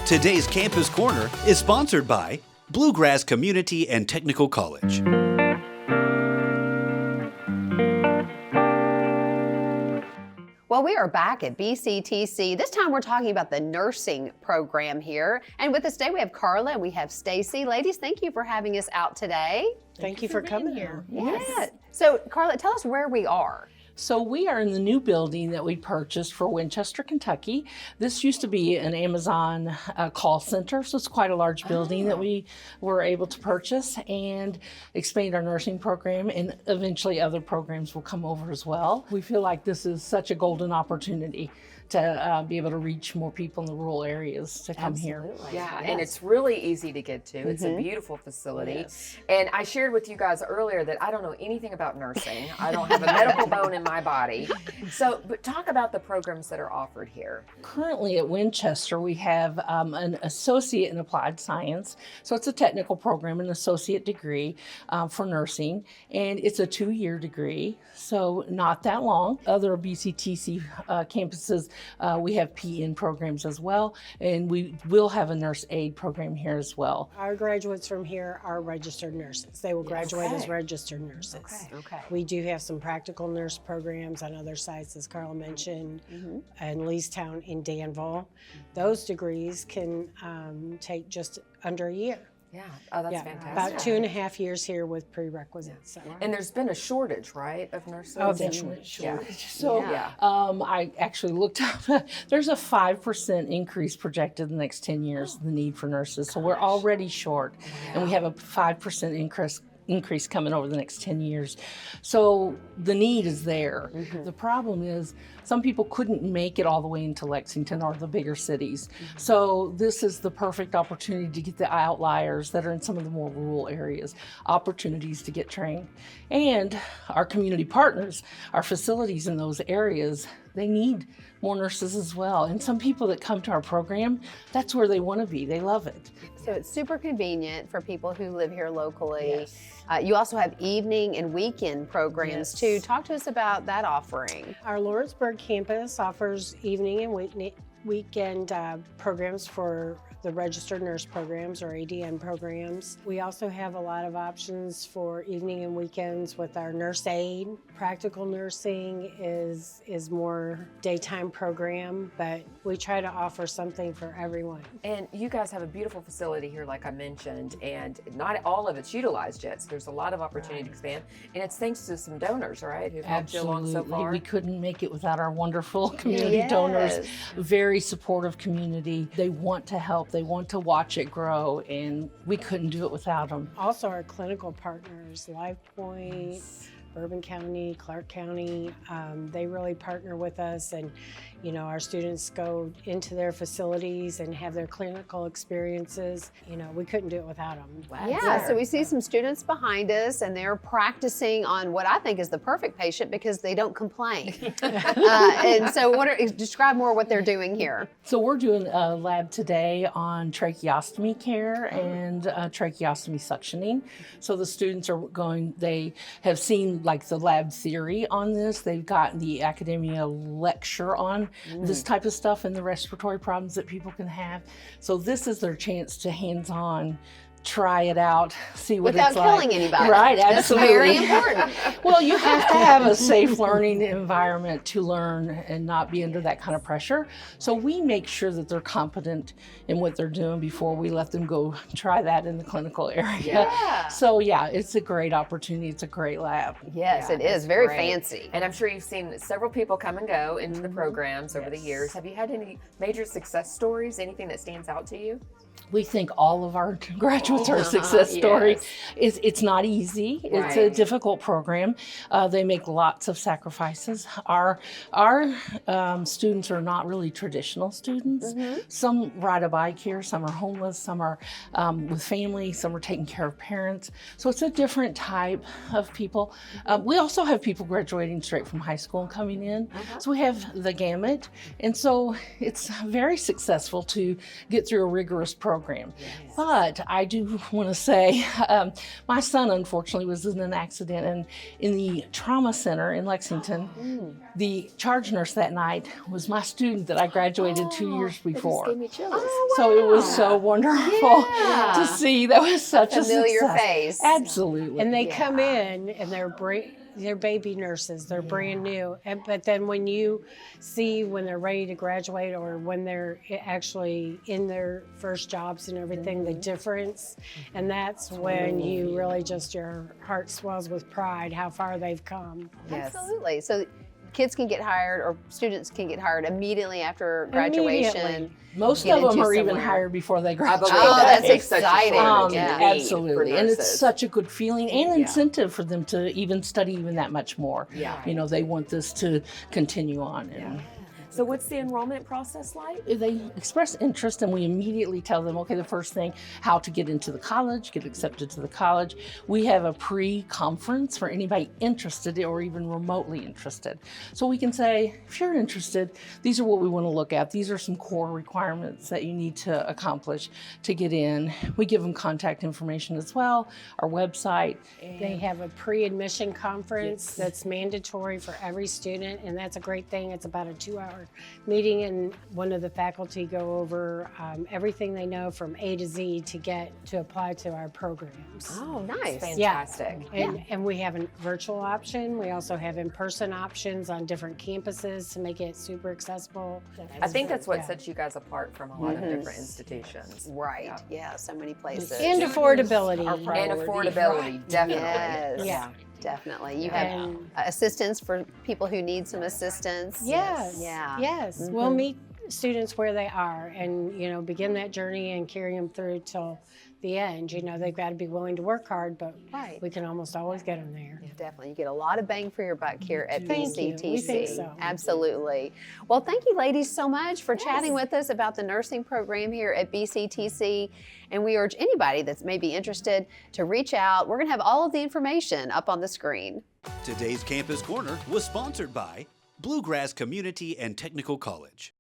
Today's Campus Corner is sponsored by Bluegrass Community and Technical College. Well, we are back at BCTC. This time we're talking about the nursing program here. And with us today we have Carla and we have Stacy. Ladies, thank you for having us out today. Thank you for coming here. Yes. Yeah. So Carla, tell us where we are. So we are in the new building that we purchased for Winchester, Kentucky. This used to be an Amazon call center, so it's quite a large building that we were able to purchase and expand our nursing program, and eventually other programs will come over as well. We feel like this is such a golden opportunity to be able to reach more people in the rural areas to come here. Yeah, and it's really easy to get to. It's a beautiful facility. And I shared with you guys earlier that I don't know anything about nursing. I don't have a medical bone in my body. So, but talk about the programs that are offered here. Currently at Winchester, we have an associate in applied science. So it's a technical program, an associate degree for nursing, and it's a 2-year degree, so not that long. Other BCTC campuses, we have PN programs as well, and we will have a nurse aid program here as well. Our graduates from here are registered nurses. They will graduate as registered nurses. Okay. We do have some practical nurse programs on other sites, as Carla mentioned, in Leestown and Danville. Those degrees can take just under a year. Yeah, oh, that's fantastic. About 2.5 years here with prerequisites. So. And there's been a shortage, right, of nurses? Oh, definitely. Shortage. So I actually looked up, there's a 5% increase projected in the next 10 years, the need for nurses. So we're already short, and we have a 5% increase coming over the next 10 years. So the need is there. The problem is some people couldn't make it all the way into Lexington or the bigger cities. So this is the perfect opportunity to get the outliers that are in some of the more rural areas, opportunities to get trained. And our community partners, our facilities in those areas, they need more nurses as well. And some people that come to our program, that's where they want to be. They love it. So it's super convenient for people who live here locally. You also have evening and weekend programs too. Talk to us about that offering. Our Lawrenceburg campus offers evening and weekend programs for the registered nurse programs or ADN programs. We also have a lot of options for evening and weekends with our nurse aid. Practical nursing is more daytime program, but we try to offer something for everyone. And you guys have a beautiful facility here, like I mentioned, and not all of it's utilized yet, so there's a lot of opportunity to expand. And it's thanks to some donors, right, who've helped you along so far? We couldn't make it without our wonderful community donors. Very supportive community. They want to help. They want to watch it grow, and we couldn't do it without them. Also, our clinical partners, LifePoint, Bourbon County, Clark County, they really partner with us, and our students go into their facilities and have their clinical experiences. We couldn't do it without them. Yeah, so we see some students behind us, and they're practicing on what I think is the perfect patient because they don't complain. And so describe more what they're doing here. So we're doing a lab today on tracheostomy care and tracheostomy suctioning. So the students they have seen like the lab theory on this. They've gotten the academia lecture on this type of stuff and the respiratory problems that people can have. So this is their chance to hands-on try it out, see what without it's like. Without killing anybody. Right, absolutely. That's very important. Well, you have to have a safe learning environment to learn and not be under that kind of pressure. So we make sure that they're competent in what they're doing before we let them go try that in the clinical area. Yeah. So yeah, it's a great opportunity. It's a great lab. Yes, it is. Very fancy. And I'm sure you've seen several people come and go into the programs over the years. Have you had any major success stories? Anything that stands out to you? We think all of our graduates are a success story. It's not easy. It's a difficult program. They make lots of sacrifices. Our students are not really traditional students. Some ride a bike here, some are homeless, some are with family, some are taking care of parents. So it's a different type of people. We also have people graduating straight from high school and coming in. So we have the gamut. And so it's very successful to get through a rigorous program. But I do do want to say, my son unfortunately was in an accident, and in the trauma center in Lexington, the charge nurse that night was my student that I graduated 2 years before. Gave me chills. Oh, So it was so wonderful to see. That was such a familiar success. face. Absolutely. And they come in and they're baby nurses. They're brand new. But then when you see when they're ready to graduate or when they're actually in their first jobs and everything, the difference, and that's when you really just, your heart swells with pride how far they've come. Yes. Absolutely. So kids can get hired, or students can get hired immediately after graduation. Immediately. Most get of them into are even somewhere. hired before they I graduate. believe Oh, that. that's It's such a exciting. shortage Yeah. and need for Absolutely. And it's nurses. such a good feeling and incentive for them to even study even that much more. Yeah. You know, they want this to continue on. And So what's the enrollment process like? they express interest, and we immediately tell them, okay, the first thing, how to get into the college, get accepted to the college. We have a pre-conference for anybody interested or even remotely interested. So we can say, if you're interested, these are what we want to look at. These are some core requirements that you need to accomplish to get in. We give them contact information as well, our website. They have a pre-admission conference that's mandatory for every student, and that's a great thing. It's about a 2-hour meeting, and one of the faculty go over everything they know from A to Z to get to apply to our programs. Oh, nice. Fantastic. And we have a virtual option. We also have in-person options on different campuses to make it super accessible. I think that's what sets you guys apart from a lot of different institutions. Right. Yeah, so many places. And affordability. And affordability, definitely. Yes. Yeah. Definitely. You have And- assistance for people who need some assistance. Yes. Yeah. Yes. We'll meet students where they are and, begin that journey and carry them through till the end. They've got to be willing to work hard, but Right. we can almost always get them there. Definitely. You get a lot of bang for your buck here at Thank you. BCTC. We think so. Absolutely. Well, thank you ladies so much for chatting with us about the nursing program here at BCTC. And we urge anybody that's maybe interested to reach out. We're going to have all of the information up on the screen. Today's Campus Corner was sponsored by Bluegrass Community and Technical College.